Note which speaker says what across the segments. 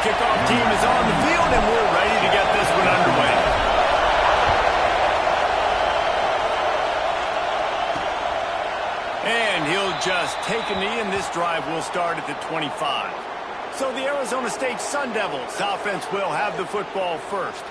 Speaker 1: kickoff team is on the field, and we're ready to get this one underway. And he'll just take a knee, and this drive will start at the 25. So the Arizona State Sun Devils offense will have the football first.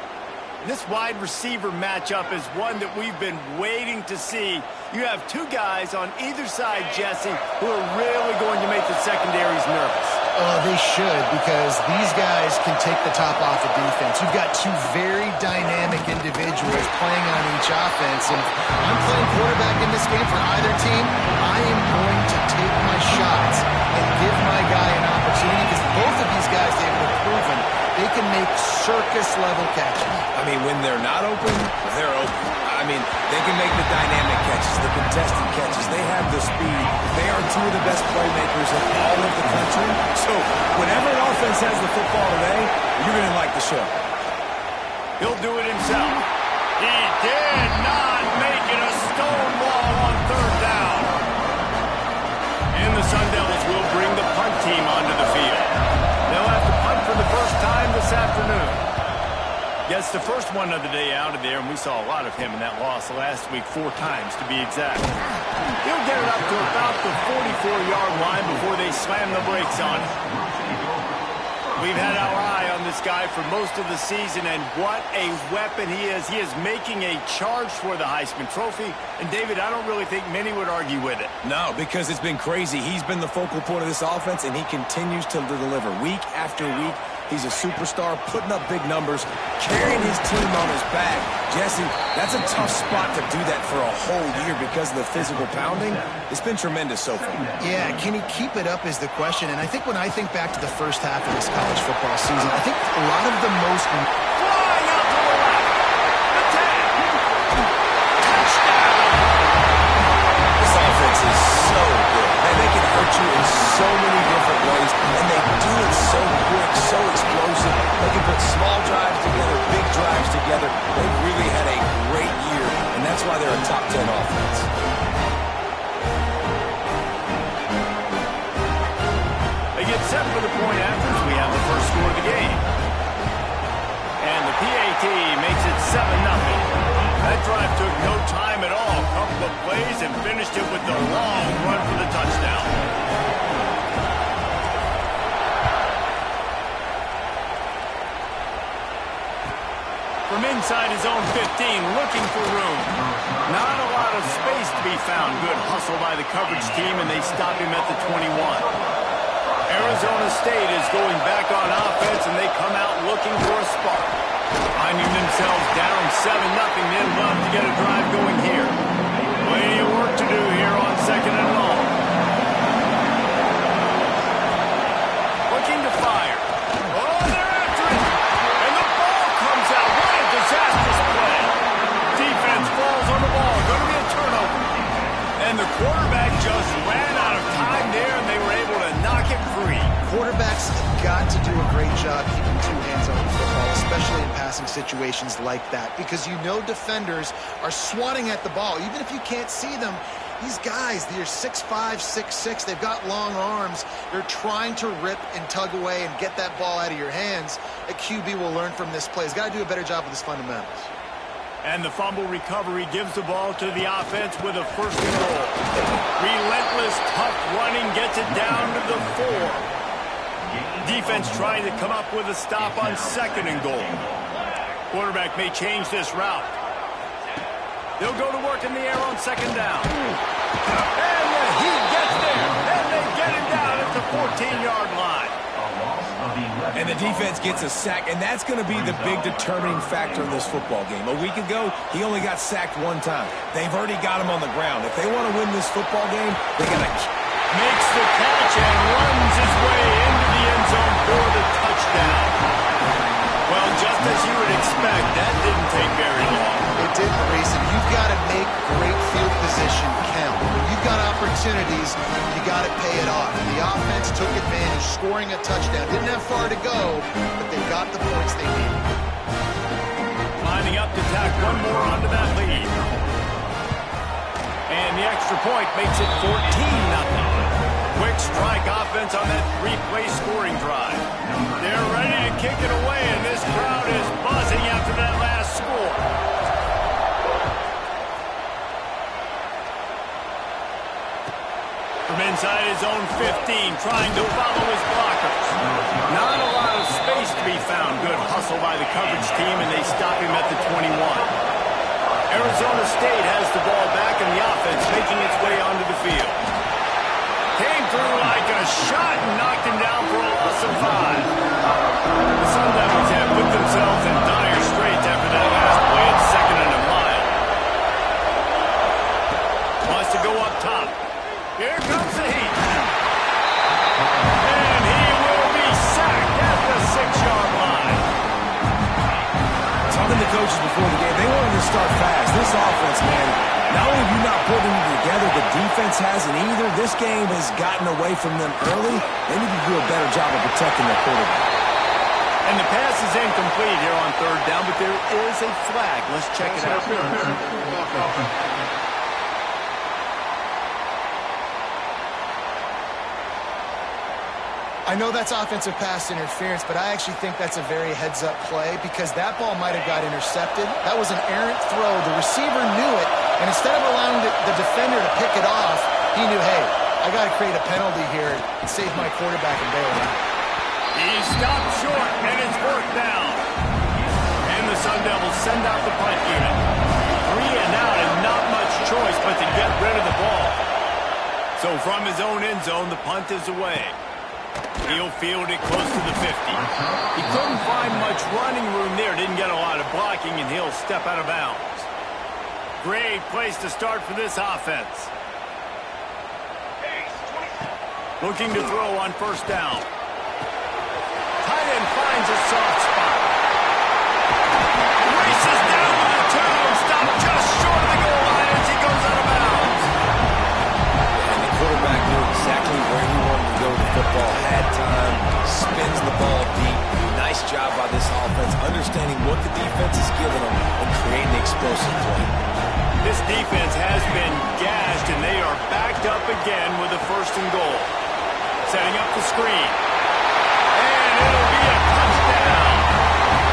Speaker 1: This wide receiver matchup is one that we've been waiting to see. You have two guys on either side, Jesse, who are really going to make the secondaries nervous.
Speaker 2: Oh, they should, because these guys can take the top off the defense. You've got two very dynamic individuals playing on each offense, and if I'm playing quarterback in this game for either team, I am going to take my shots and give my guy an opportunity, because both of these guys, they've proven they can make circus-level catches.
Speaker 3: I mean, when they're not open, they're open. I mean, they can make the dynamic catches, the contested catches. They have the speed. They are two of the best playmakers in all of the country. So whenever an offense has the football today, you're going to like the show.
Speaker 1: He'll do it himself. He did not make it a stonewall on third down. And the Sun Devils will bring the punt team onto the field. They'll have to punt for the first time this afternoon. Gets the first one of the day out of there, and we saw a lot of him in that loss last week, 4 times to be exact. He'll get it up to about the 44-yard line before they slam the brakes on it. We've had our eye on this guy for most of the season, and what a weapon he is. He is making a charge for the Heisman Trophy, and David, I don't really think many would argue with it.
Speaker 3: No, because it's been crazy. He's been the focal point of this offense, and he continues to deliver week after week. He's a superstar, putting up big numbers, carrying his team on his back. Jesse, that's a tough spot to do that for a whole year because of the physical pounding. It's been tremendous so far.
Speaker 2: Yeah, can he keep it up is the question. And I think when I think back to the first half of this college football season, I think a lot of the most...
Speaker 1: Flying out to the left. Attack. Touchdown.
Speaker 3: This offense is so good, and they can hurt you in so many different ways, and they do it so quick, so explosive. They can put small drives together, big drives together. They've really had a great year, and that's why they're a top 10 offense.
Speaker 1: They get set for the point after as we have the first score of the game. And the PAT makes it 7-0. That drive took no time at all. Couple of plays and finished it with the long run for the touchdown. From inside his own 15, looking for room. Not a lot of space to be found. Good hustle by the coverage team, and they stop him at the 21. Arizona State is going back on offense, and they come out looking for a spark. Finding themselves down 7-0, they'd love to get a drive going here. Plenty of work to do here on 2nd and long. Looking to fire. Oh, they're after it! And the ball comes out. What a disastrous play. Defense falls on the ball. Going to be a turnover. And the quarterback just ran out of time there, and they were able to knock it free.
Speaker 2: Quarterbacks have got to do a great job keeping 2 hands on the football, especially in passing situations like that, because you know defenders are swatting at the ball. Even if you can't see them, these guys, they're 6'5", 6'6", they've got long arms. They're trying to rip and tug away and get that ball out of your hands. A QB will learn from this play. He's got to do a better job with his fundamentals.
Speaker 1: And the fumble recovery gives the ball to the offense with a 1st and goal. Relentless, tough running gets it down to the 4. Defense trying to come up with a stop on 2nd and goal. Quarterback may change this route. They'll go to work in the air on 2nd down. And he gets there. And they get him down at the 14-yard line.
Speaker 3: And the defense gets a sack, and that's going to be the big determining factor in this football game. A week ago, he only got sacked 1 time. They've already got him on the ground. If they want to win this football game, they got to...
Speaker 1: Makes the catch and runs his way into the end zone for the touchdown. Well, just as you would expect, that didn't take very long.
Speaker 2: It didn't, Reese. You've got to make great field position count. When you've got opportunities, you got to pay it off. The offense took advantage, scoring a touchdown. Didn't have far to go, but they got the points they needed.
Speaker 1: Lining up to tack one more onto that lead. And the extra point makes it 14-0. Quick strike offense on that 3-play scoring drive. They're ready to his own 15, trying to follow his blockers. Not a lot of space to be found. Good hustle by the coverage team, and they stop him at the 21. Arizona State has the ball back, and the offense making its way onto the field. Came through like a shot and knocked him down for a loss of 5. The Sun Devils have put themselves in dire straits after that last play at 2nd and a mile. Wants to go up top. Here comes the heat. And he will be sacked at the 6-yard line.
Speaker 3: Talking to coaches before the game, they wanted to start fast. This offense, man, not only have you not put them together, the defense hasn't either. This game has gotten away from them early. They need to do a better job of protecting their quarterback.
Speaker 1: And the pass is incomplete here on 3rd down, but there is a flag. Let's check it out.
Speaker 2: I know that's offensive pass interference, but I actually think that's a very heads-up play because that ball might have got intercepted. That was an errant throw. The receiver knew it, and instead of allowing the defender to pick it off, he knew, hey, I got to create a penalty here and save my quarterback and bail him out.
Speaker 1: He stopped short, and it's 4th down. And the Sun Devils send out the punt unit. 3 and out, and not much choice but to get rid of the ball. So from his own end zone, the punt is away. He'll field it close to the 50. He couldn't find much running room there. Didn't get a lot of blocking, and he'll step out of bounds. Great place to start for this offense. Looking to throw on 1st down. Tight end finds a soft spot. Races down to the 2 and stopped just short of the goal line as he goes out of bounds.
Speaker 3: And the quarterback knew exactly where he wanted to go with the football, had time, spins the ball deep. Nice job by this offense, understanding what the defense is giving them and creating the explosive play.
Speaker 1: This defense has been gashed, and they are backed up again with a 1st and goal. Setting up the screen. And it'll be a touchdown.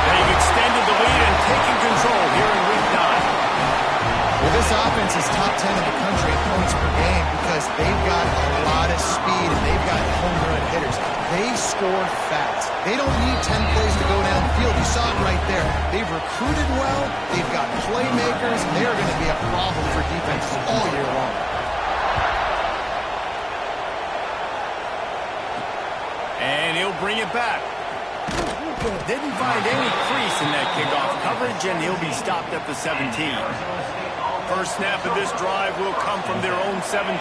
Speaker 1: They've extended the lead and taken control here in week 9.
Speaker 2: Well, this offense is top 10 in the country in points per game because they've got a lot of speed and they've got home run hitters. They score fast. They don't need 10 plays to go downfield. You saw it right there. They've recruited well. They've got playmakers. They are going to be a problem for defenses all year long.
Speaker 1: And he'll bring it back. Didn't find any crease in that kickoff coverage, and he'll be stopped at the 17. First snap of this drive will come from their own 17.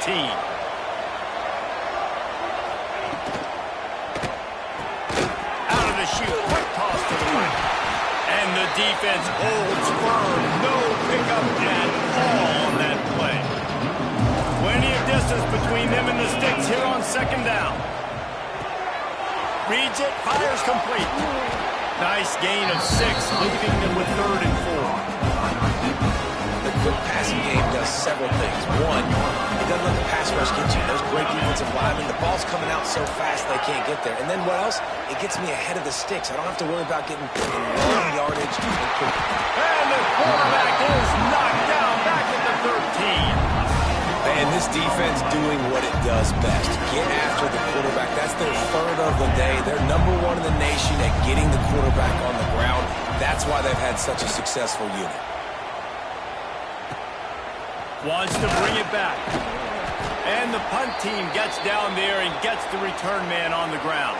Speaker 1: Out of the chute, quick toss to the right. And the defense holds firm. No pickup at all on that play. Plenty of distance between them and the sticks here on 2nd down. Reads it, fires complete. Nice gain of 6, leaving them with 3rd and 4.
Speaker 3: The quick passing game does several things. One, it doesn't let the pass rush get you. Those great defensive linemen, the ball's coming out so fast they can't get there. And then what else? It gets me ahead of the sticks. I don't have to worry about getting long yardage.
Speaker 1: And the quarterback is knocked down back at the 13.
Speaker 3: And this defense doing what it does best. Get after the quarterback. That's their 3rd of the day. They're number 1 in the nation at getting the quarterback on the ground. That's why they've had such a successful unit.
Speaker 1: Wants to bring it back. And the punt team gets down there and gets the return man on the ground.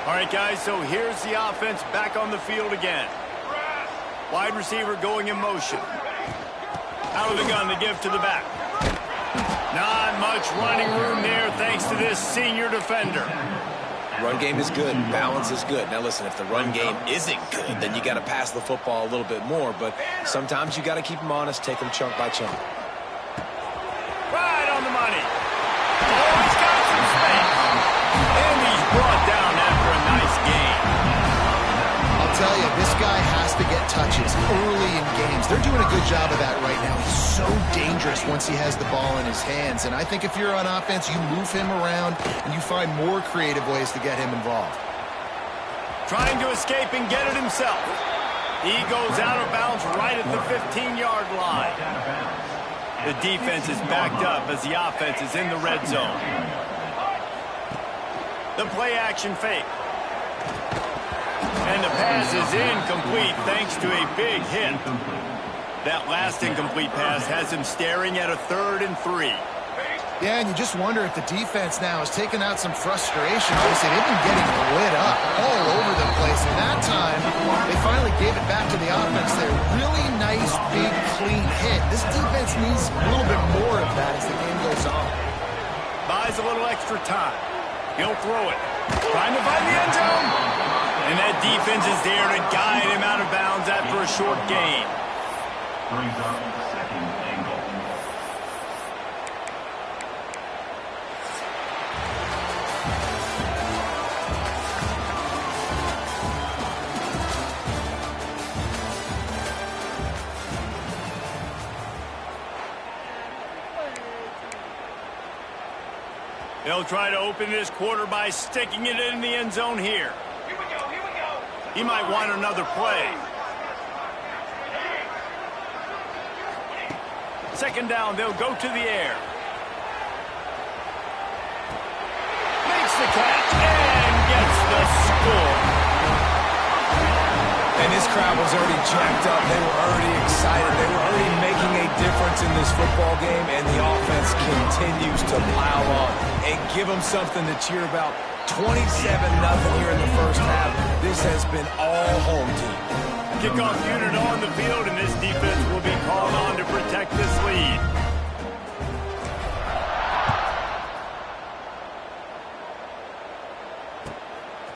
Speaker 1: All right, guys, so here's the offense back on the field again. Wide receiver going in motion. Out of the gun to give to the back. Not much running room there thanks to this senior defender.
Speaker 3: Run game is good. Balance is good. Now, listen, if the run game isn't good, then you got to pass the football a little bit more. But sometimes you got to keep them honest, take them chunk by chunk.
Speaker 1: Right on the money. Oh, he's got some space. And he's brought down after a nice game.
Speaker 2: I'll tell you, this guy has to get touches early in games. They're doing a good job of that right now. He's so dangerous once he has the ball in his hands. And I think if you're on offense, you move him around and you find more creative ways to get him involved.
Speaker 1: Trying to escape and get it himself. He goes out of bounds right at the 15-yard line. The defense is backed up as the offense is in the red zone. The play-action fake. And the pass is incomplete thanks to a big hit. That last incomplete pass has him staring at a 3rd and 3.
Speaker 2: Yeah, and you just wonder if the defense now has taken out some frustration. Obviously, they've been getting lit up all over the place. And that time, they finally gave it back to the offense there. Really nice, big, clean hit. This defense needs a little bit more of that as the game goes on.
Speaker 1: Buys a little extra time. He'll throw it. Trying to find the end zone. And that defense is there to guide him out of bounds after a short gain.
Speaker 4: Brings up second and goal.
Speaker 1: They'll try to open this quarter by sticking it in the end zone here.
Speaker 4: Here we go.
Speaker 1: He might want another play. Second down, they'll go to the air. Makes the catch and gets the score.
Speaker 3: And this crowd was already jacked up. They were already excited. They were already making a difference in this football game, and the offense continues to pile on and give them something to cheer about. 27-0 here in the first half. This has been all home team.
Speaker 1: Kickoff unit on the field, and this defense will be called on to protect this lead.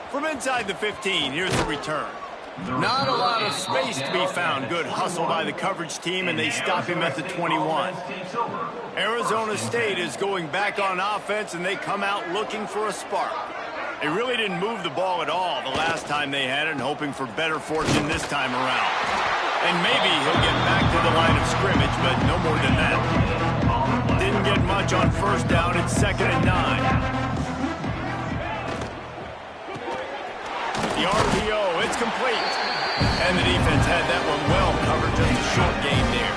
Speaker 1: From inside the 15, here's the return. Not a lot of space to be found. Good hustle by the coverage team, and they stop him at the 21. Arizona State is going back on offense, and they come out looking for a spark. They really didn't move the ball at all the last time they had it, and hoping for better fortune this time around. And maybe he'll get back to the line of scrimmage, but no more than that. Didn't get much on first down. It's 2nd and 9. The RPO, it's complete. And the defense had that one well covered, just a short gain there.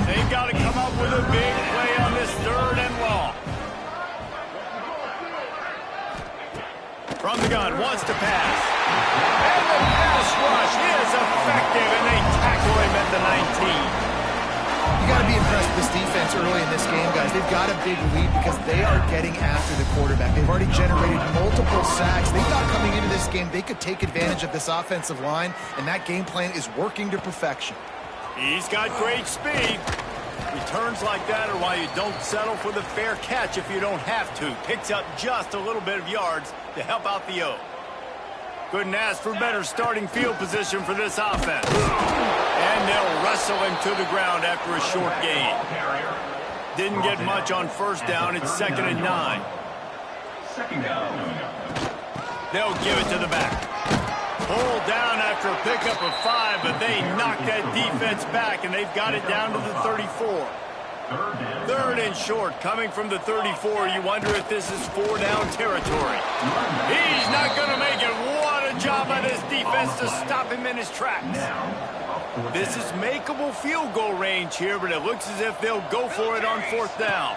Speaker 1: They've got to come up with a big play on this 3rd and long. From the gun, wants to pass. And the pass rush is effective, and they tackle him at the 19.
Speaker 2: You got to be impressed with this defense early in this game, guys. They've got a big lead because they are getting after the quarterback. They've already generated multiple sacks. They thought coming into this game they could take advantage of this offensive line, and that game plan is working to perfection.
Speaker 1: He's got great speed. Returns like that are why you don't settle for the fair catch if you don't have to. Picks up just a little bit of yards to help out the O. Couldn't ask for better starting field position for this offense. And they'll wrestle him to the ground after a short gain. Didn't get much on first down. It's 2nd and 9.
Speaker 4: Second down.
Speaker 1: They'll give it to the back. Pulled down after a pickup of 5, but they knocked that defense back, and they've got it down to the 34. 3rd and short, coming from the 34. You wonder if this is 4-down territory. He's not going to make it. What a job by this defense to stop him in his tracks. This is makeable field goal range here, but it looks as if they'll go for it on 4th down.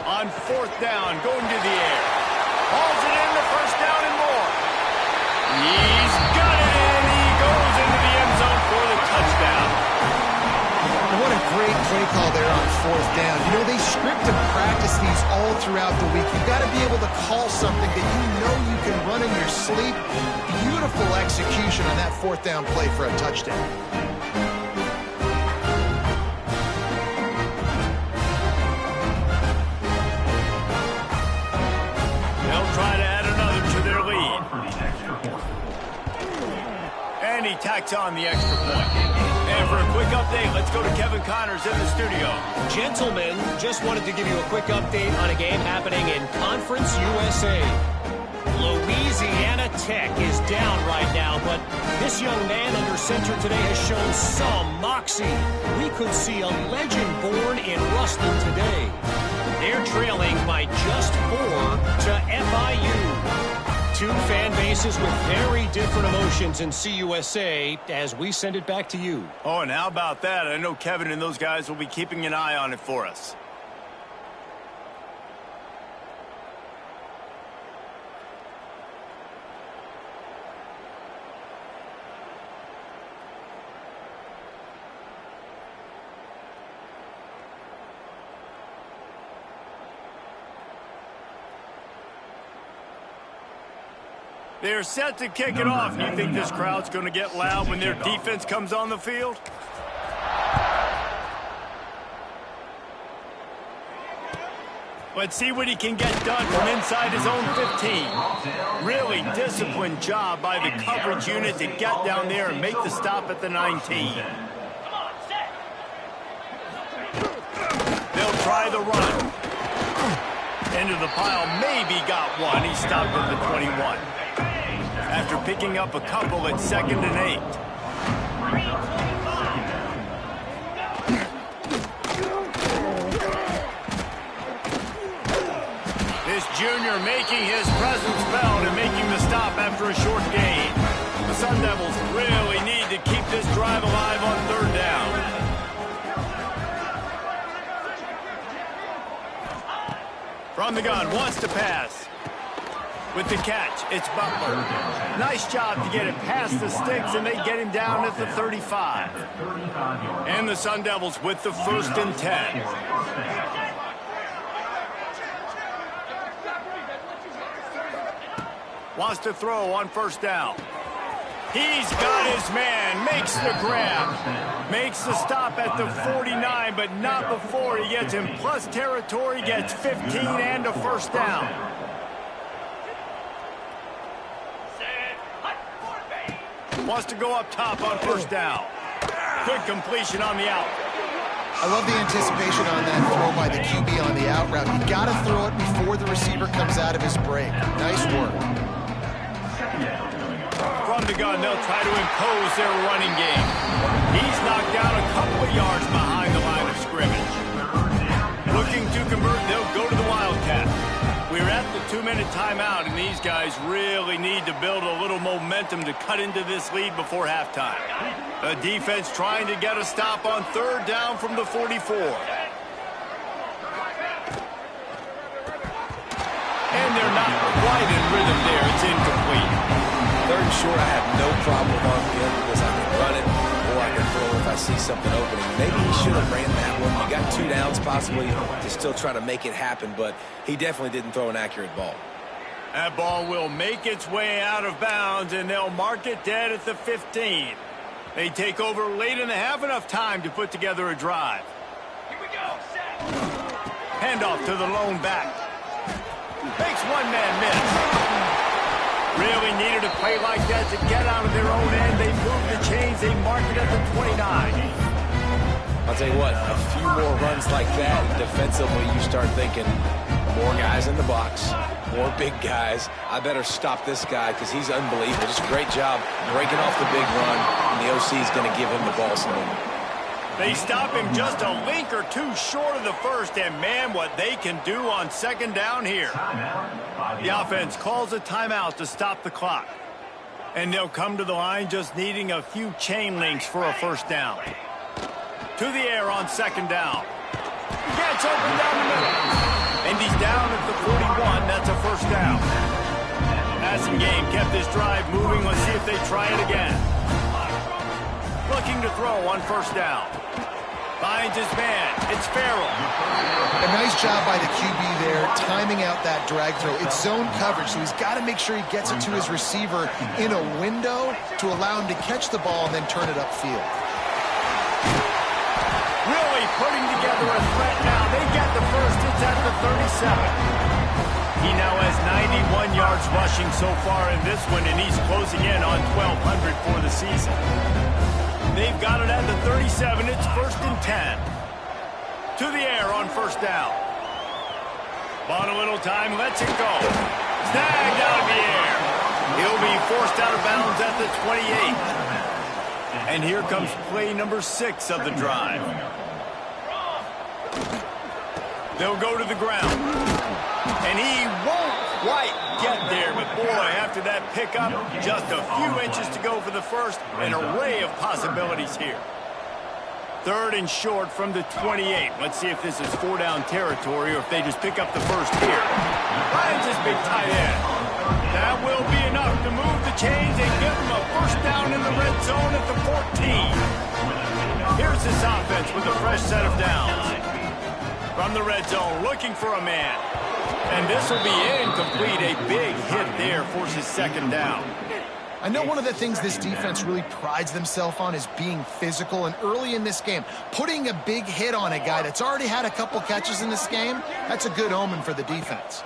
Speaker 1: On 4th down, going to the air. Hauls it in, the first down and more. He's got it, and he goes into the end zone for the touchdown.
Speaker 2: What a great play call there on 4th down. You know, they script and practice these all throughout the week. You've got to be able to call something that you know you can run in your sleep. Beautiful execution on that 4th down play for a touchdown.
Speaker 1: They'll try to add another to their lead. And he tacks on the extra point. And for a quick update, let's go to Kevin Connors in the studio.
Speaker 5: Gentlemen, just wanted to give you a quick update on a game happening in Conference USA. Louisiana Tech is down right now, but this young man under center today has shown some moxie. We could see a legend born in Ruston today. They're trailing by just 4 to FIU. Two fan bases with very different emotions in CUSA as we send it back to you.
Speaker 1: Oh, and how about that? I know Kevin and those guys will be keeping an eye on it for us. They're set to kick it off. You think this crowd's going to get loud when their defense comes on the field? Let's see what he can get done from inside his own 15. Really disciplined job by the coverage unit to get down there and make the stop at the 19. They'll try the run. Into the pile, maybe got one. He stopped at the 21. After picking up a couple at 2nd and 8. This junior making his presence felt and making the stop after a short gain. The Sun Devils really need to keep this drive alive on 3rd down. From the gun, wants to pass. With the catch, it's Butler. Nice job to get it past the sticks, and they get him down at the 35. And the Sun Devils with the 1st and 10. Wants to throw on 1st down. He's got his man, makes the grab. Makes the stop at the 49, but not before he gets in plus territory, gets 15 and a 1st down. Wants to go up top on 1st down. Good completion on the out.
Speaker 2: I love the anticipation on that throw by the QB on the out route. You got to throw it before the receiver comes out of his break. Nice work.
Speaker 1: From the gun, they'll try to impose their running game. He's knocked down a couple of yards behind the line of scrimmage. Looking to convert, they'll go to the Wildcat. We're at the 2-minute timeout, and these guys really need to build a little momentum to cut into this lead before halftime. The defense trying to get a stop on 3rd down from the 44. And they're not quite in rhythm there. It's incomplete.
Speaker 3: 3rd and short, I have no problem with RPM because I can run it or I can throw if I see something opening. Maybe he should have ran that one. You got 2 downs possibly to still try to make it happen, but he definitely didn't throw an accurate ball.
Speaker 1: That ball will make its way out of bounds, and they'll mark it dead at the 15. They take over late in the half, enough time to put together a drive.
Speaker 4: Here we go. Set.
Speaker 1: Handoff to the lone back. Makes one man miss. Really needed a play like that to get out of their own end. They move the chains. They mark it at the 29.
Speaker 3: I'll tell you what, a few more runs like that, defensively, you start thinking more guys in the box, more big guys. I better stop this guy because he's unbelievable. Just a great job breaking off the big run, and the OC is going to give him the ball soon.
Speaker 1: They stop him just a link or two short of the 1st, and man, what they can do on 2nd down here. The offense calls a timeout to stop the clock. And they'll come to the line just needing a few chain links for a 1st down. To the air on 2nd down. Gets open down the middle. And he's down at the 41. That's a 1st down. Passing game kept this drive moving. Let's see if they try it again. Looking to throw on 1st down. Finds his man. It's Farrell.
Speaker 2: A nice job by the QB there, timing out that drag throw. It's zone coverage, so he's got to make sure he gets it to his receiver in a window to allow him to catch the ball and then turn it upfield.
Speaker 1: Really putting together a threat now. They get the 1st. It's at the 37. He now has 91 yards rushing so far in this one, and he's closing in on 1,200 for the season. They've got it at the 37. It's 1st and 10. To the air on 1st down. Bought a little time, lets it go. Snagged out of the air. He'll be forced out of bounds at the 28. And here comes play number 6 of the drive. They'll go to the ground. And he won't quite get there, but boy, after that pickup, just a few inches to go for the first. An array of possibilities here. 3rd and short from the 28. Let's see if this is 4-down territory or if they just pick up the first here. Finds his big tight end. That will be enough to move the chains and give them a first down in the red zone at the 14. Here's this offense with a fresh set of downs. From the red zone, looking for a man. And this will be incomplete. A big hit there forces 2nd down.
Speaker 2: I know one of the things this defense really prides themselves on is being physical, and early in this game, putting a big hit on a guy that's already had a couple catches in this game, that's a good omen for the defense.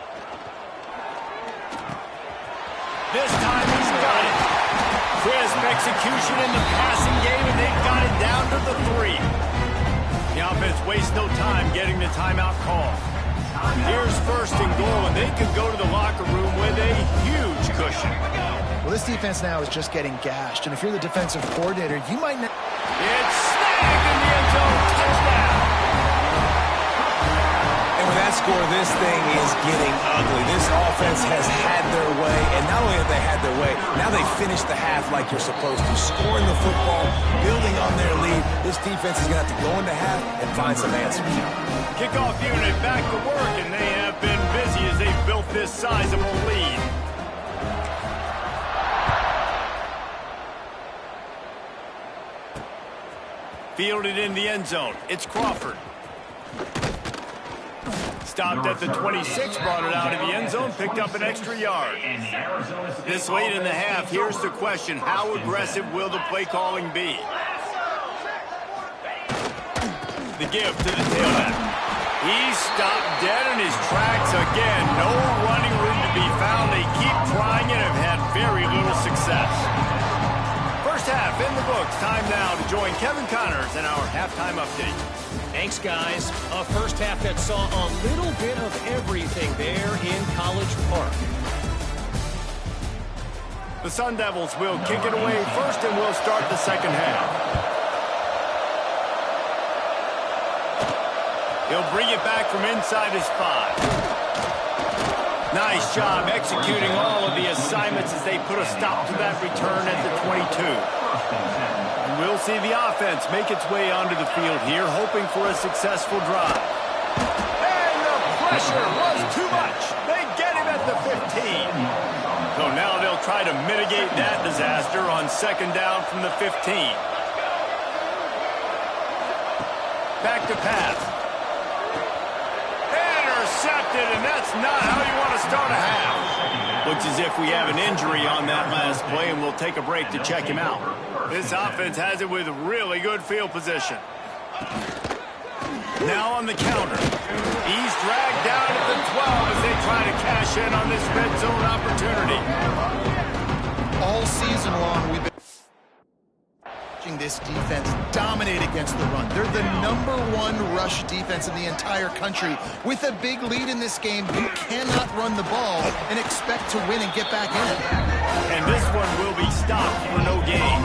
Speaker 1: This time he's got it. Crisp execution in the passing game, and they've got it down to the 3. The offense wastes no time getting the timeout call. Here's 1st and goal, and they could go to the locker room with a huge cushion.
Speaker 2: Well, this defense now is just getting gashed, and if you're the defensive coordinator, you might not...
Speaker 1: It's snagged in the end zone. Touchdown.
Speaker 3: And with that score, this thing is getting ugly. This offense has had their way, and not only have they had their way, now they finished the half like you're supposed to, scoring the football, building on their lead. This defense is going to have to go into half and find some answers.
Speaker 1: Kickoff unit back to work, and they have been busy as they've built this sizable lead. Fielded in the end zone. It's Crawford. Stopped at the 26, brought it out of the end zone, picked up an extra yard. This late in the half, here's the question. How aggressive will the play calling be? The give to the tailback. He's stopped dead in his tracks again. No running room to be found. They keep trying and have had very little success. First half in the books. Time now to join Kevin Connors in our halftime update.
Speaker 5: Thanks, guys. A first half that saw a little bit of everything there in College Park.
Speaker 1: The Sun Devils will kick it away first, and we'll start the second half. He'll bring it back from inside his 5. Nice job executing all of the assignments as they put a stop to that return at the 22. We'll see the offense make its way onto the field here, hoping for a successful drive. And the pressure was too much. They get him at the 15. So now they'll try to mitigate that disaster on 2nd down from the 15. Back to pass. Intercepted, and that's not how you want to start a half. Looks as if we have an injury on that last play, and we'll take a break to check him out. This offense has it with really good field position. Now on the counter. He's dragged down at the 12 as they try to cash in on this red zone opportunity.
Speaker 2: All season long, we've been watching this defense dominate against the run. They're the #1 rush defense in the entire country. With a big lead in this game, you cannot run the ball and expect to win and get back in it.
Speaker 1: And this one will be stopped for no gain.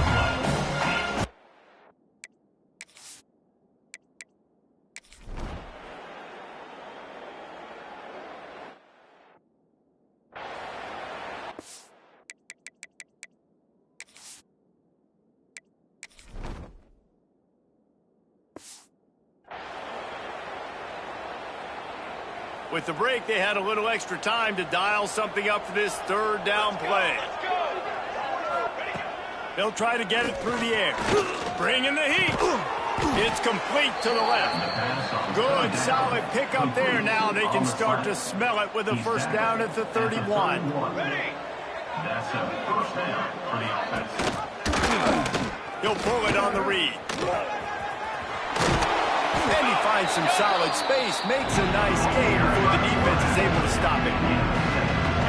Speaker 1: With the break, they had a little extra time to dial something up for this 3rd down play. They'll try to get it through the air. Bring in the heat. It's complete to the left. Good, solid pickup there. Now they can start to smell it with a first down at the 31. He'll pull it on the read. And he finds some solid space, makes a nice gain before the defense is able to stop it.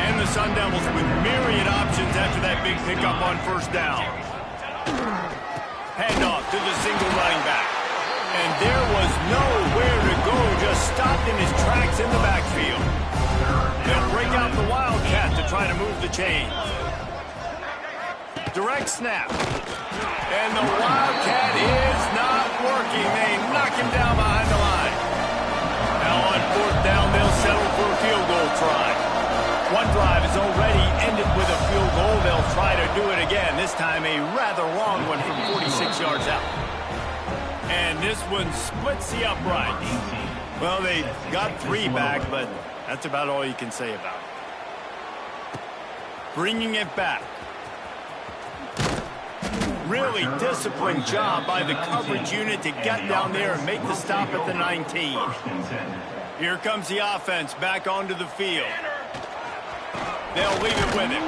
Speaker 1: And the Sun Devils with myriad options after that big pickup on first down. Handoff to the single running back. And there was nowhere to go, just stopped in his tracks in the backfield. They'll break out the Wildcat to try to move the chains. Direct snap. And the Wildcat is not working. They knock him down behind the line. Now on 4th down, they'll settle for a field goal try. One drive is already ended with a field goal. They'll try to do it again. This time a rather long one from 46 yards out. And this one splits the uprights. Well, they got 3 back, but that's about all you can say about it. Bringing it back. Really disciplined job by the coverage unit to get down there and make the stop at the 19. Here comes the offense back onto the field. They'll leave it with him.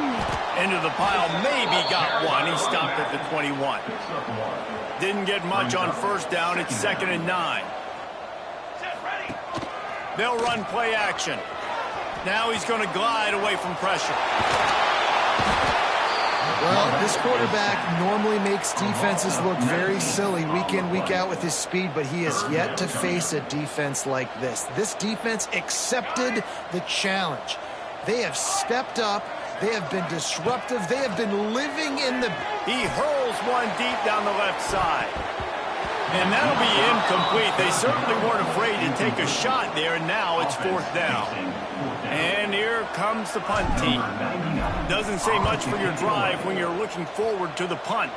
Speaker 1: Into the pile, maybe got one. He stopped at the 21. Didn't get much on first down. It's 2nd and 9. They'll run play action. Now he's going to glide away from pressure.
Speaker 2: Well, this quarterback normally makes defenses look very silly week in, week out with his speed, but he has yet to face a defense like this. This defense accepted the challenge. They have stepped up. They have been disruptive. They have been living in the...
Speaker 1: He hurls one deep down the left side. And that'll be incomplete. They certainly weren't afraid to take a shot there, and now it's 4th down. And here comes the punt team. Doesn't say much for your drive when you're looking forward to the punt.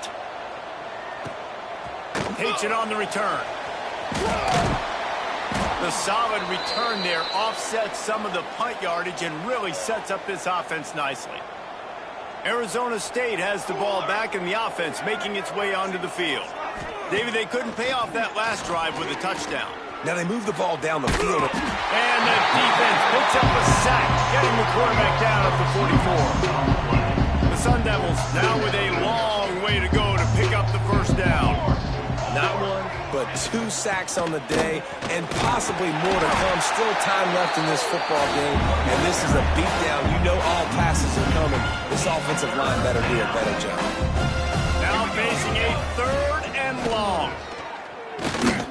Speaker 1: Takes it on the return. The solid return there offsets some of the punt yardage and really sets up this offense nicely. Arizona State has the ball back in the offense, making its way onto the field. David, they couldn't pay off that last drive with a touchdown.
Speaker 3: Now they move the ball down the field.
Speaker 1: And the defense picks up a sack, getting the quarterback down at the 44. The Sun Devils now with a long way to go to pick up the first down.
Speaker 3: Not 1, but 2 sacks on the day, and possibly more to come. Still time left in this football game, and this is a beatdown. You know all passes are coming. This offensive line better do a better job.
Speaker 1: Now facing a 3rd and long.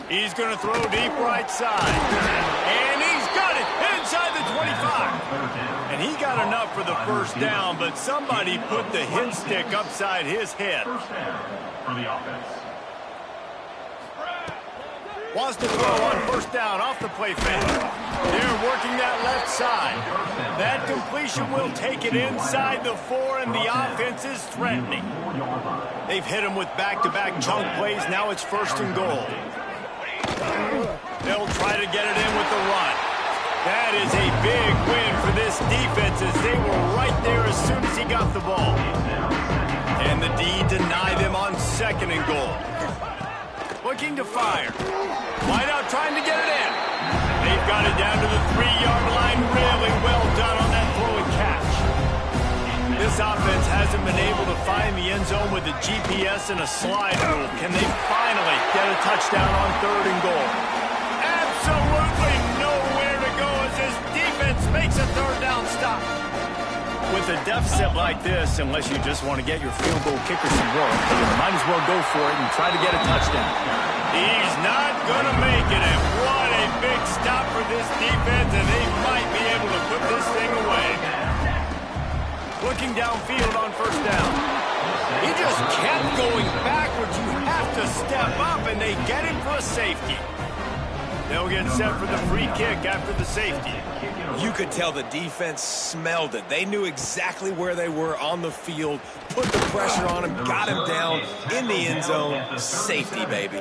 Speaker 1: He's going to throw deep right side. And he's got it inside the 25. And he got enough for the first down, but somebody put the hit stick upside his head.
Speaker 4: For the offense.
Speaker 1: Wants to throw on first down off the play fake. They're working that left side. That completion will take it inside the 4, and the offense is threatening. They've hit him with back-to-back chunk plays. Now it's 1st and goal. They'll try to get it in with the run. That is a big win for this defense as they were right there as soon as he got the ball. And the D deny them on 2nd and goal. Looking to fire. Wide out trying to get it in. They've got it down to the 3-yard line. Really well done on that throw and catch. This offense hasn't been able to find the end zone with a GPS and a slide rule. Can they finally get a touchdown on 3rd and goal? Absolutely nowhere to go as this defense makes a 3rd down stop. With a deficit like this, unless you just want to get your field goal kicker some work, you might as well go for it and try to get a touchdown. He's not going to make it, and what a big stop for this defense, and they might be able to put this thing away. Looking downfield on first down. He just kept going backwards. You have to step up, and they get him for a safety. They'll get set for the free kick after the safety.
Speaker 3: You could tell the defense smelled it. They knew exactly where they were on the field, put the pressure on him, got him down in the end zone. Safety, baby.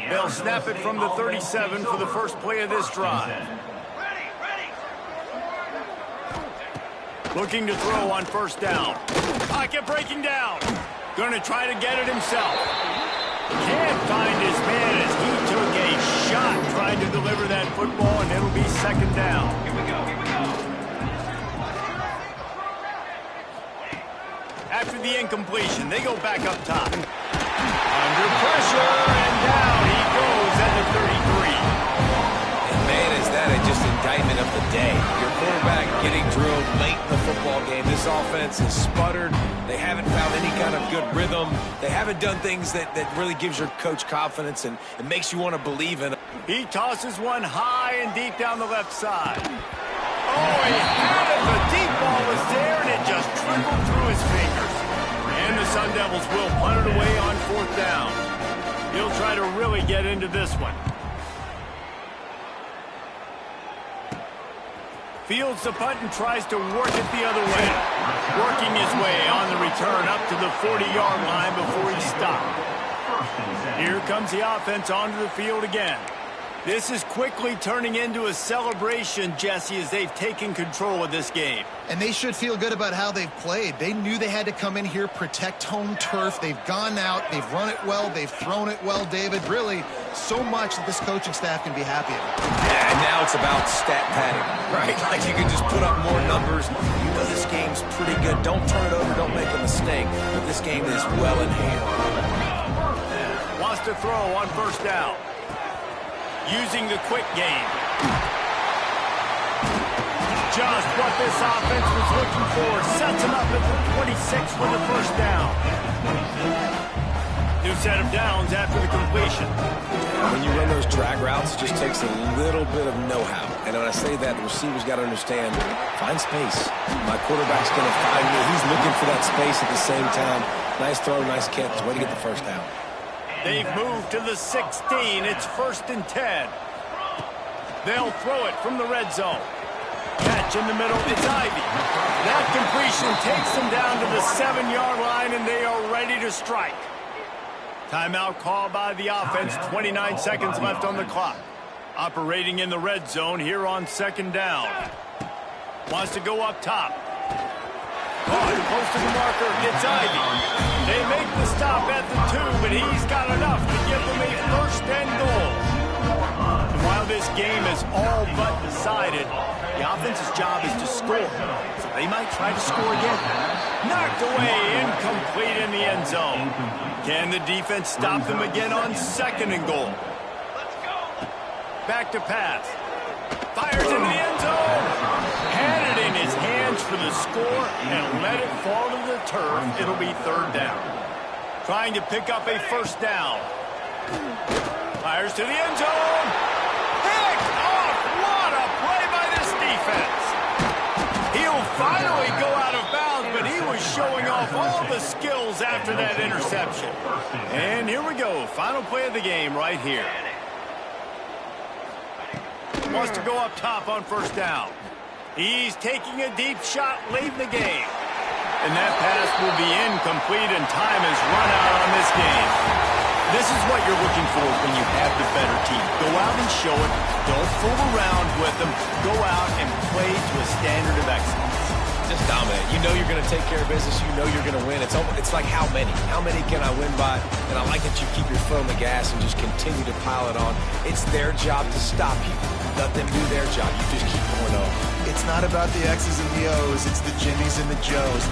Speaker 1: They'll snap it from the 37 for the first play of this drive. Looking to throw on first down. Pocket breaking down. Going to try to get it himself. Can't find his man as he took a shot trying to deliver that football, and it'll be 2nd down.
Speaker 4: Here we go.
Speaker 1: After the incompletion, they go back up top. Under pressure, and down he goes at the 33.
Speaker 3: And man, is that just indictment of the day. Your quarterback getting drilled late in the football game. This offense has sputtered. They haven't found any kind of good rhythm. They haven't done things that really gives your coach confidence and makes you want to believe in it.
Speaker 1: He tosses one high and deep down the left side. Oh, he had it. The deep ball was there, and it just trickled through his fingers. And the Sun Devils will punt it away on 4th down. He'll try to really get into this one. Fields the punt and tries to work it the other way. Working his way on the return up to the 40-yard line before he stopped. Here comes the offense onto the field again. This is quickly turning into a celebration, Jesse, as they've taken control of this game.
Speaker 2: And they should feel good about how they've played. They knew they had to come in here, protect home turf. They've gone out, they've run it well, they've thrown it well, David. Really, so much that this coaching staff can be happy about.
Speaker 3: Yeah, and now it's about stat padding, right? Like you can just put up more numbers. You know this game's pretty good. Don't turn it over, don't make a mistake. But this game is well in hand.
Speaker 1: Wants to throw on first down. Using the quick game. Just what this offense was looking for. Sets him up at the 26 for the first down. New set of downs after the completion.
Speaker 3: When you run those drag routes, it just takes a little bit of know-how. And when I say that, the receiver's got to understand, find space. My quarterback's going to find me. He's looking for that space at the same time. Nice throw, nice catch. Way to get the first down.
Speaker 1: They've moved to the 16. It's 1st and 10. They'll throw it from the red zone. Catch in the middle. It's Ivy. That completion takes them down to the 7-yard line, and they are ready to strike. Timeout called by the offense. 29 seconds left on the clock. Operating in the red zone here on 2nd down. Wants to go up top. Close to the marker, it's Ivy. They make the stop at the 2, but he's got enough to give them a 1st and goal. And while this game is all but decided, the offense's job is to score. So they might try to score again. Knocked away, incomplete in the end zone. Can the defense stop them again on 2nd and goal? Back to pass. Fires into the end zone. Had it in his hands for the score and let it fall to the turf. It'll be 3rd down. Trying to pick up a 1st down. Fires to the end zone. Picked off. What a play by this defense. He'll finally go out of bounds, but he was showing off all the skills after that interception. And here we go. Final play of the game right here. Wants to go up top on 1st down. He's taking a deep shot late in the game. And that pass will be incomplete, and time has run out on this game. This is what you're looking for when you have the better team. Go out and show it. Don't fool around with them. Go out and play to a standard of excellence.
Speaker 3: Just dominate. You know you're going to take care of business. You know you're going to win. It's like how many? How many can I win by? And I like that you keep your foot on the gas and just continue to pile it on. It's their job to stop you. Let them do their job. You just keep going on.
Speaker 2: It's not about the X's and the O's. It's the Jimmies and the Joes.